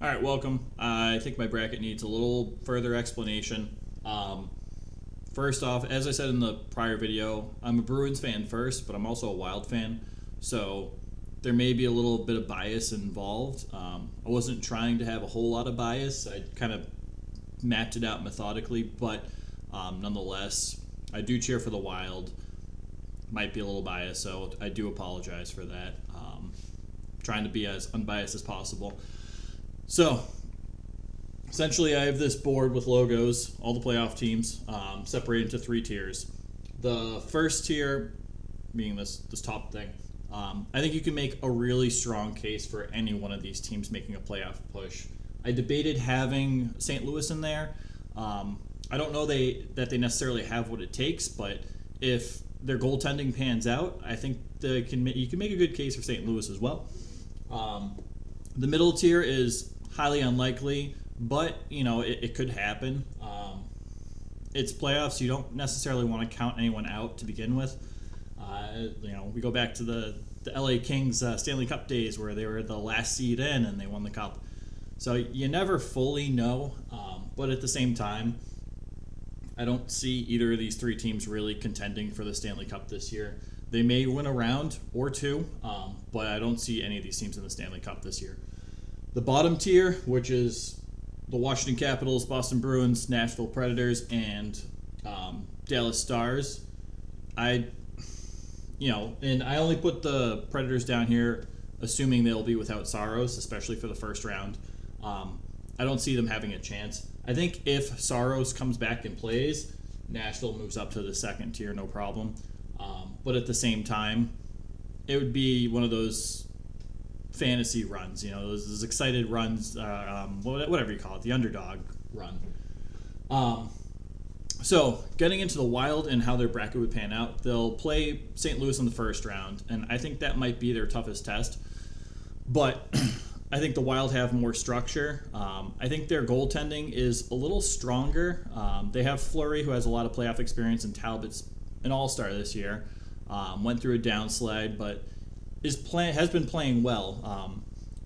All right, welcome. I think my bracket needs a little further explanation. First off, as I said in the prior video, I'm a Bruins fan first, but I'm also a Wild fan. So there may be a little bit of bias involved. I wasn't trying to have a whole lot of bias. I kind of mapped it out methodically, but nonetheless, I do cheer for the Wild. Might be a little biased, so I do apologize for that. Trying to be as unbiased as possible. So, essentially, I have this board with logos, all the playoff teams, separated into three tiers. The first tier, being this top thing, I think you can make a really strong case for any one of these teams making a playoff push. I debated having St. Louis in there. I don't know that they necessarily have what it takes, but if their goaltending pans out, I think you can make a good case for St. Louis as well. The middle tier is highly unlikely, but it could happen. It's playoffs; you don't necessarily want to count anyone out to begin with. We go back to the LA Kings Stanley Cup days where they were the last seed in and they won the cup. So you never fully know, but at the same time, I don't see either of these three teams really contending for the Stanley Cup this year. They may win a round or two, but I don't see any of these teams in the Stanley Cup this year. The bottom tier, which is the Washington Capitals, Boston Bruins, Nashville Predators, and Dallas Stars. And I only put the Predators down here, assuming they'll be without Saros, especially for the first round. I don't see them having a chance. I think if Saros comes back and plays, Nashville moves up to the second tier, no problem. But at the same time, it would be one of those fantasy runs, those excited runs, whatever you call it, the underdog run. So getting into the Wild and how their bracket would pan out, they'll play St. Louis in the first round, and I think that might be their toughest test. But I think the Wild have more structure. I think their goaltending is a little stronger. They have Fleury, who has a lot of playoff experience, and Talbot's an all-star this year. Went through a downslide, but has been playing well.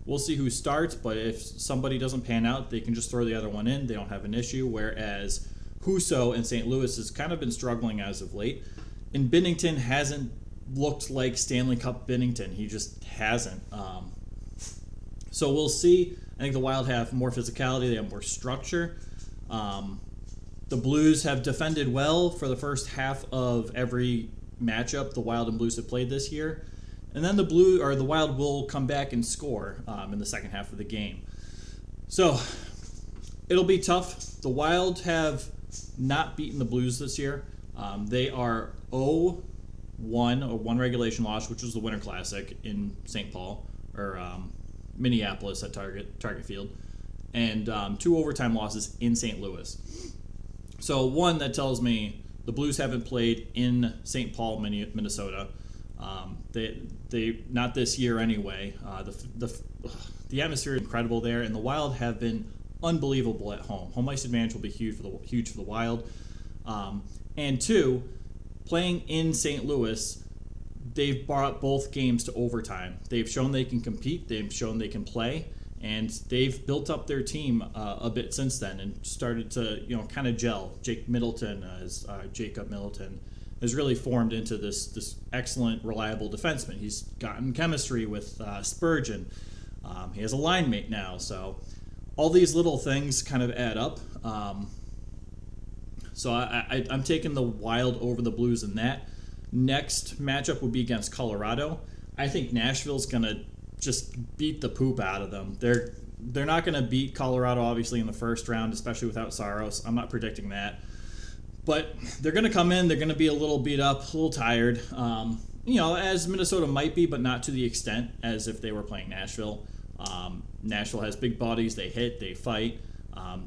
We'll see who starts, but if somebody doesn't pan out, they can just throw the other one in. They don't have an issue, whereas Husso in St. Louis has kind of been struggling as of late. And Binnington hasn't looked like Stanley Cup Binnington. He just hasn't. So we'll see. I think the Wild have more physicality. They have more structure. The Blues have defended well for the first half of every matchup the Wild and Blues have played this year. And then the Wild will come back and score in the second half of the game. So it'll be tough. The Wild have not beaten the Blues this year. They are 0-1, or one regulation loss, which was the Winter Classic in St. Paul, or Minneapolis at Target Field, and two overtime losses in St. Louis. So one, that tells me the Blues haven't played in St. Paul, Minnesota. They not this year anyway. The atmosphere is incredible there, and the Wild have been unbelievable at home. Home ice advantage will be huge for the Wild. And two, playing in St. Louis, they've brought both games to overtime. They've shown they can compete. They've shown they can play, and they've built up their team a bit since then and started to kind of gel. Jacob Middleton has really formed into this excellent, reliable defenseman. He's gotten chemistry with Spurgeon. He has a line mate now, so all these little things kind of add up. So I'm taking the Wild over the Blues in that. Next matchup would be against Colorado. I think Nashville's going to just beat the poop out of them. They're not going to beat Colorado, obviously, in the first round, especially without Saros. I'm not predicting that. But they're going to come in. They're going to be a little beat up, a little tired. As Minnesota might be, but not to the extent as if they were playing Nashville. Nashville has big bodies. They hit. They fight.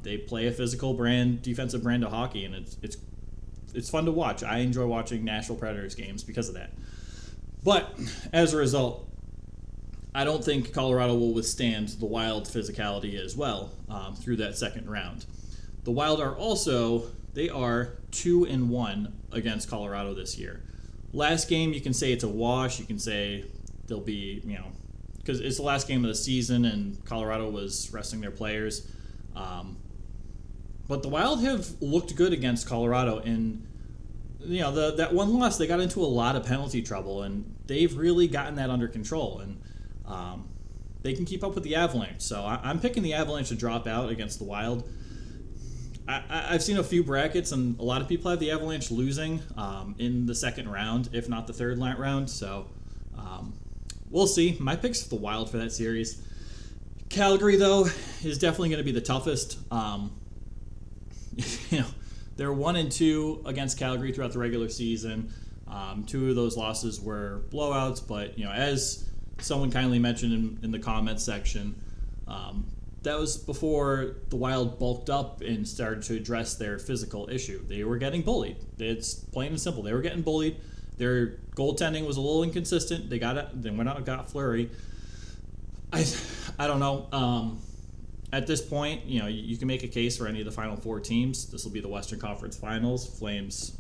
They play a physical defensive brand of hockey, and it's fun to watch. I enjoy watching Nashville Predators games because of that. But as a result, I don't think Colorado will withstand the Wild physicality as well through that second round. The Wild are 2-1 against Colorado this year. Last game, you can say it's a wash. You can say they'll be, because it's the last game of the season and Colorado was resting their players. But the Wild have looked good against Colorado, and that one loss, they got into a lot of penalty trouble, and they've really gotten that under control, and they can keep up with the Avalanche. So I'm picking the Avalanche to drop out against the Wild. I've seen a few brackets, and a lot of people have the Avalanche losing in the second round, if not the third round. So we'll see. My pick's for the Wild for that series. Calgary, though, is definitely going to be the toughest. They're 1-2 against Calgary throughout the regular season. 2 of those losses were blowouts, but as someone kindly mentioned in the comments section, that was before the Wild bulked up and started to address their physical issue. They were getting bullied. It's plain and simple. They were getting bullied. Their goaltending was a little inconsistent. They went out and got Fleury. I don't know. At this point, you can make a case for any of the Final Four teams. This will be the Western Conference Finals, Flames,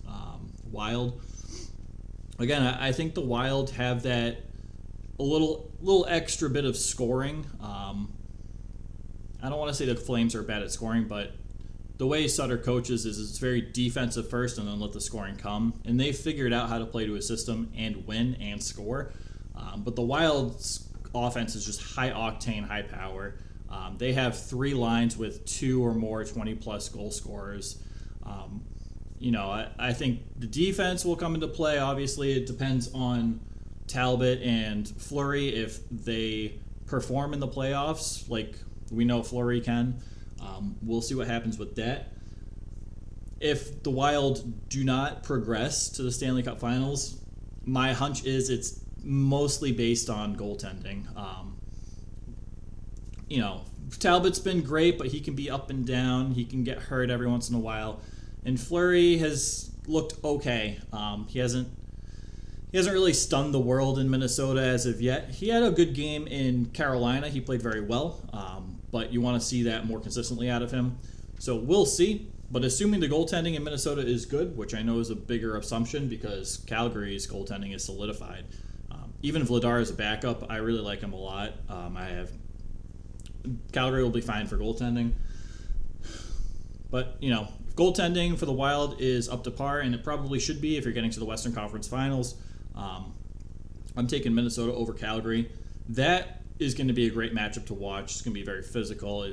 Wild. Again, I think the Wild have that a little extra bit of scoring. I don't want to say the Flames are bad at scoring, but the way Sutter coaches is it's very defensive first and then let the scoring come. And they've figured out how to play to a system and win and score. But the Wild's offense is just high octane, high power. They have 3 lines with 2 or more 20-plus goal scorers. I think the defense will come into play. Obviously, it depends on Talbot and Fleury if they perform in the playoffs like we know Fleury can. We'll see what happens with that. If the Wild do not progress to the Stanley Cup Finals, my hunch is it's mostly based on goaltending. Talbot's been great, but he can be up and down. He can get hurt every once in a while. And Fleury has looked okay. He hasn't really stunned the world in Minnesota as of yet. He had a good game in Carolina. He played very well, but you want to see that more consistently out of him. So we'll see. But assuming the goaltending in Minnesota is good, which I know is a bigger assumption because Calgary's goaltending is solidified. Even Vladar is a backup, I really like him a lot. Calgary will be fine for goaltending. But, goaltending for the Wild is up to par, and it probably should be if you're getting to the Western Conference Finals. I'm taking Minnesota over Calgary. That is going to be a great matchup to watch. It's going to be very physical.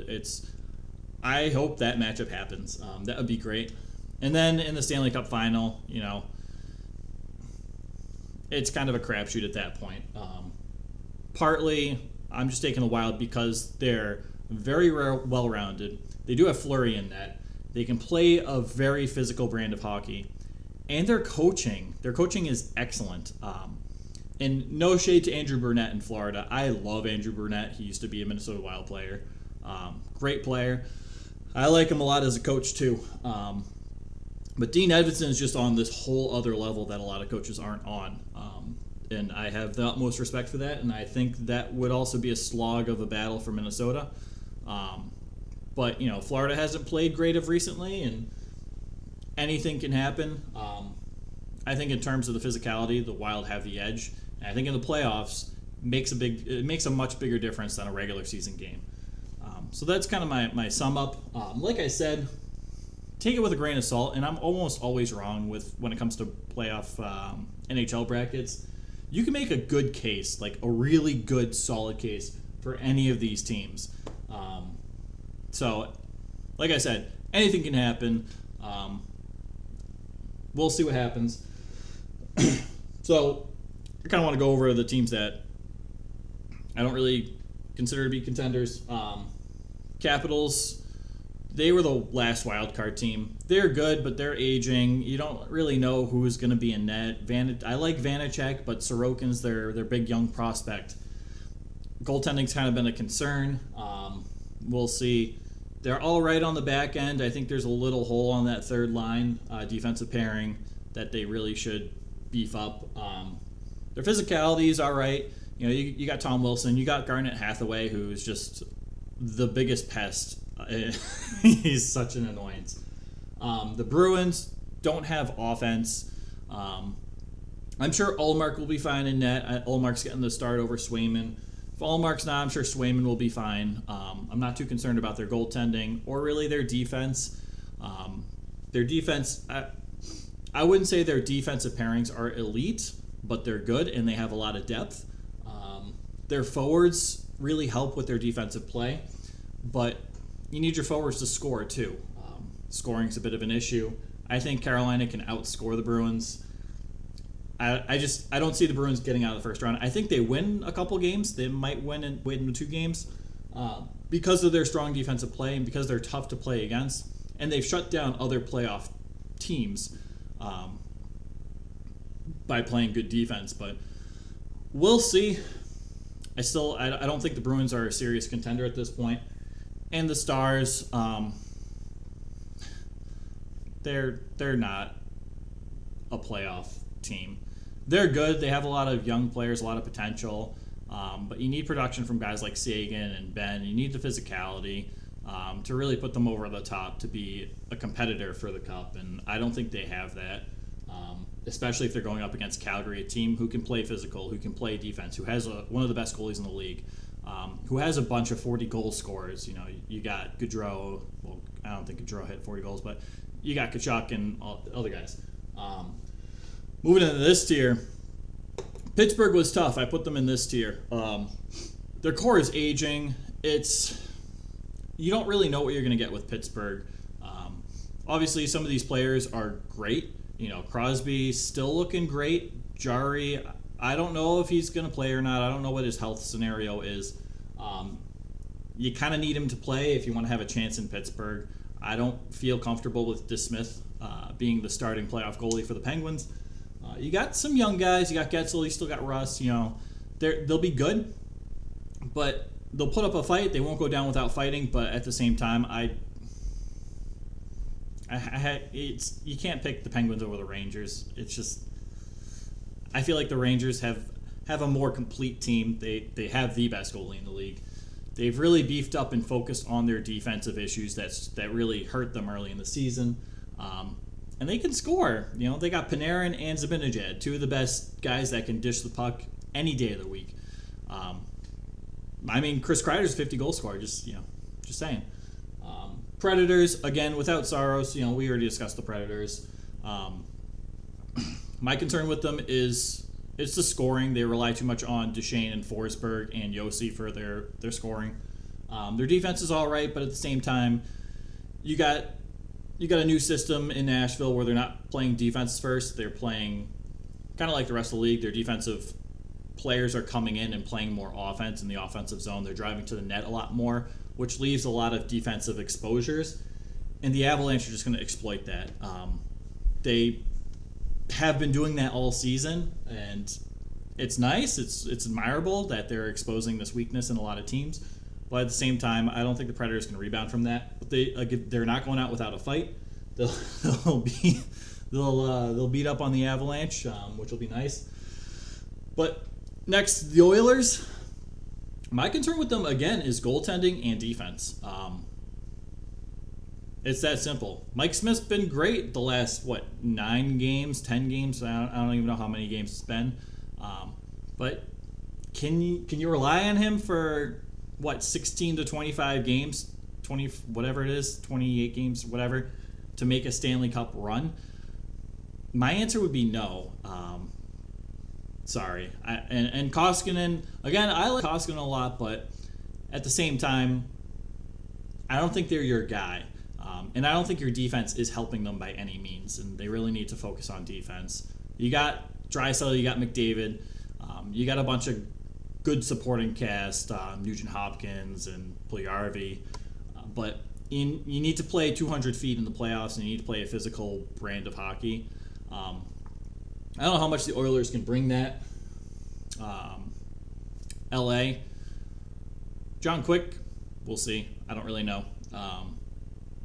I hope that matchup happens. That would be great. And then in the Stanley Cup Final, it's kind of a crapshoot at that point. Partly, I'm just taking the Wild because they're very well-rounded. They do have Fleury in net. They can play a very physical brand of hockey. And their coaching is excellent. And no shade to Andrew Burnett in Florida. I love Andrew Burnett. He used to be a Minnesota Wild player. Great player. I like him a lot as a coach, too. But Dean Edvinson is just on this whole other level that a lot of coaches aren't on. And I have the utmost respect for that, and I think that would also be a slog of a battle for Minnesota. But, Florida hasn't played great of recently, and anything can happen. I think in terms of the physicality, the Wild have the edge. And I think in the playoffs, it makes a much bigger difference than a regular season game. So that's kind of my sum up. Like I said, take it with a grain of salt, and I'm almost always wrong when it comes to playoff NHL brackets. You can make a good case, like a really good, solid case for any of these teams. So, like I said, anything can happen. We'll see what happens. So, I kind of want to go over the teams that I don't really consider to be contenders. Capitals, they were the last wild card team. They're good, but they're aging. You don't really know who's going to be in net. I like Vanacek, but Sorokin's their big young prospect. Goaltending's kind of been a concern. We'll see. They're all right on the back end. I think there's a little hole on that third line defensive pairing that they really should beef up. Their physicality is all right. You got Tom Wilson. You got Garnet Hathaway, who's just the biggest pest. He's such an annoyance. The Bruins don't have offense. I'm sure Ullmark will be fine in net. Ullmark's getting the start over Swayman. Allmark's not. I'm sure Swayman will be fine. I'm not too concerned about their goaltending or really their defense. Their defense, I wouldn't say their defensive pairings are elite, but they're good and they have a lot of depth. Their forwards really help with their defensive play, but you need your forwards to score too. Scoring's a bit of an issue. I think Carolina can outscore the Bruins. I don't see the Bruins getting out of the first round. I think they win a couple games. They might win 2 games because of their strong defensive play and because they're tough to play against. And they've shut down other playoff teams by playing good defense. But we'll see. I don't think the Bruins are a serious contender at this point. And the Stars, they're not a playoff team. They're good. They have a lot of young players, a lot of potential. But you need production from guys like Sagan and Ben. You need the physicality to really put them over the top to be a competitor for the Cup. And I don't think they have that, especially if they're going up against Calgary, a team who can play physical, who can play defense, who has one of the best goalies in the league, who has a bunch of 40-goal scorers. You know, you got Gaudreau. Well, I don't think Gaudreau hit 40 goals, but you got Tkachuk and all the other guys. Moving into this tier, Pittsburgh was tough. I put them in this tier. Their core is aging. You don't really know what you're going to get with Pittsburgh. Obviously, some of these players are great. You know, Crosby still looking great. Jari, I don't know if he's going to play or not. I don't know what his health scenario is. You kind of need him to play if you want to have a chance in Pittsburgh. I don't feel comfortable with DeSmith being the starting playoff goalie for the Penguins. You got some young guys. You got Getzel. You still got Russ. You know, they'll be good, but they'll put up a fight. They won't go down without fighting. But at the same time, you can't pick the Penguins over the Rangers. It's just I feel like the Rangers have a more complete team. They have the best goalie in the league. They've really beefed up and focused on their defensive issues that really hurt them early in the season. And they can score. You know, they got Panarin and Zibanejad, 2 of the best guys that can dish the puck any day of the week. I mean, Chris Kreider's a 50-goal scorer. Just saying. Predators, again, without Saros. You know, we already discussed the Predators. My concern with them is it's the scoring. They rely too much on Duchesne and Forsberg and Yossi for their scoring. Their defense is all right, but at the same time, you got a new system in Nashville where they're not playing defense first. They're playing kind of like the rest of the league. Their defensive players are coming in and playing more offense in the offensive zone. They're driving to the net a lot more, which leaves a lot of defensive exposures. And the Avalanche are just going to exploit that. They have been doing that all season, and it's nice. It's admirable that they're exposing this weakness in a lot of teams. But at the same time, I don't think the Predators can rebound from that. But they're not going out without a fight. They'll beat up on the Avalanche, which will be nice. But next, the Oilers. My concern with them again is goaltending and defense. It's that simple. Mike Smith's been great the last 9 games, 10 games. I don't even know how many games it's been. But can you rely on him for 16 to 25 games, 20 whatever it is, 28 games, whatever, to make a Stanley Cup run? My answer would be no. Sorry. And Koskinen, again, I like Koskinen a lot, but at the same time, I don't think they're your guy. And I don't think your defense is helping them by any means, and they really need to focus on defense. You got Draisaitl, you got McDavid, you got a bunch of good supporting cast, Nugent Hopkins and Puljujarvi, but you need to play 200 feet in the playoffs, and you need to play a physical brand of hockey. I don't know how much the Oilers can bring that. LA, John Quick, we'll see. I don't really know.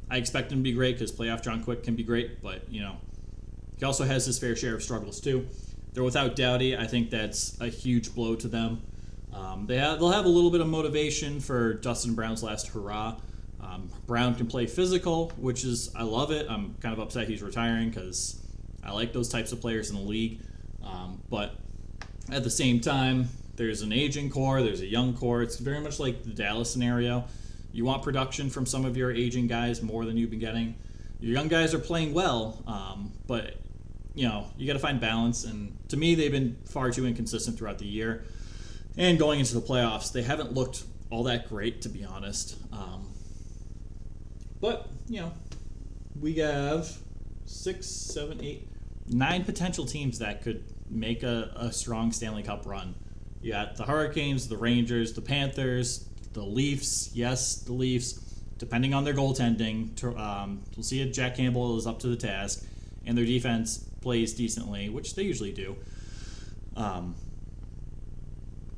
I expect him to be great because playoff John Quick can be great, but he also has his fair share of struggles too. They're without Doughty. I think that's a huge blow to them. They'll have a little bit of motivation for Dustin Brown's last hurrah. Brown can play physical, which is, I love it. I'm kind of upset he's retiring because I like those types of players in the league. But at the same time, There's an aging core, there's a young core. It's very much like the Dallas scenario. You want production from some of your aging guys more than you've been getting. Your young guys are playing well, but you got to find balance. And to me, they've been far too inconsistent throughout the year. And going into the playoffs, they haven't looked all that great, to be honest. But we have 6, 7, 8, 9 potential teams that could make a strong Stanley Cup run. You got the Hurricanes, the Rangers, the Panthers, the Leafs. Yes, the Leafs, depending on their goaltending. We'll see if Jack Campbell is up to the task and their defense plays decently, which they usually do,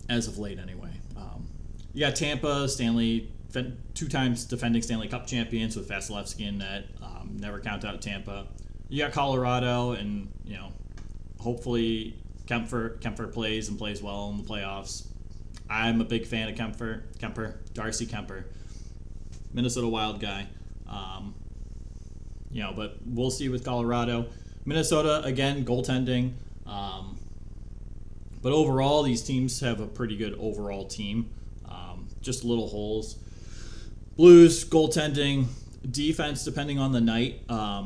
as of late anyway. You got Tampa, Stanley, 2 times defending Stanley Cup champions with Vasilevsky in net. Never count out Tampa. You got Colorado, and hopefully Kemper plays and plays well in the playoffs. I'm a big fan of Darcy Kemper, Minnesota Wild guy. But we'll see with Colorado. Minnesota, again, goaltending. But overall, these teams have a pretty good overall team. Just little holes. Blues, goaltending, defense, depending on the night. A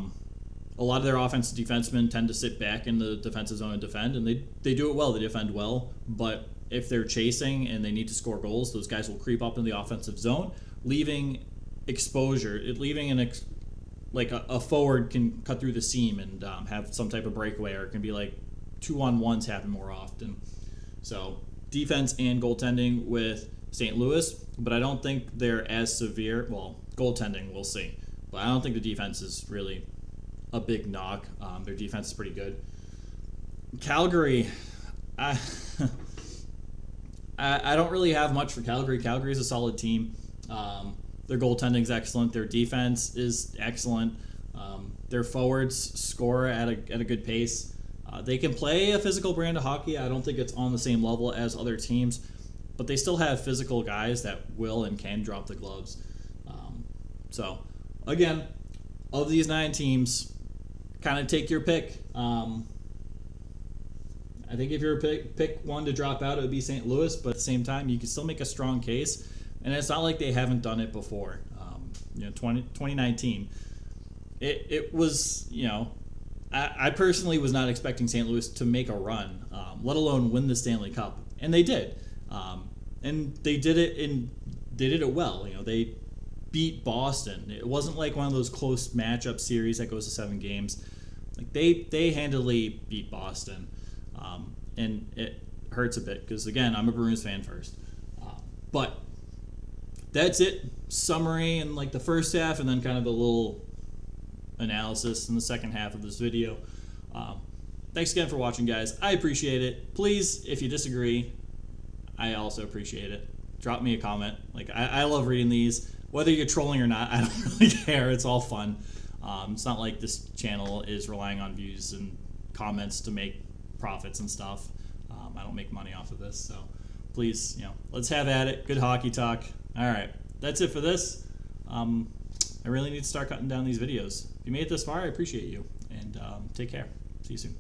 lot of their offensive defensemen tend to sit back in the defensive zone and defend, and they do it well. They defend well, but if they're chasing and they need to score goals, those guys will creep up in the offensive zone, leaving exposure, a forward can cut through the seam and have some type of breakaway, or it can be like 2-on-1s happen more often. So defense and goaltending with St. Louis, but I don't think they're as severe. Well, goaltending, we'll see. But I don't think the defense is really a big knock. Their defense is pretty good. Calgary, I don't really have much for Calgary. Calgary is a solid team. Their goaltending is excellent. Their defense is excellent. Their forwards score at a good pace. They can play a physical brand of hockey. I don't think it's on the same level as other teams, but they still have physical guys that will and can drop the gloves. So, again, of these 9 teams, kind of take your pick. I think if you're pick one to drop out, it would be St. Louis, but at the same time, you can still make a strong case, and it's not like they haven't done it before. 2019, it was, I personally was not expecting St. Louis to make a run, let alone win the Stanley Cup, and they did. And they did it well. They beat Boston. It wasn't like one of those close matchup series that goes to 7 games. Like they handily beat Boston, and it hurts a bit because, again, I'm a Bruins fan first. But that's it. Summary in the first half, and then kind of a little analysis in the second half of this video. Thanks again for watching, guys. I appreciate it. Please, if you disagree, I also appreciate it. Drop me a comment. I love reading these. Whether you're trolling or not, I don't really care. It's all fun. It's not like this channel is relying on views and comments to make profits and stuff. I don't make money off of this, so please, let's have at it. Good hockey talk. All right, that's it for this. I really need to start cutting down these videos. If you made it this far, I appreciate you, and take care. See you soon.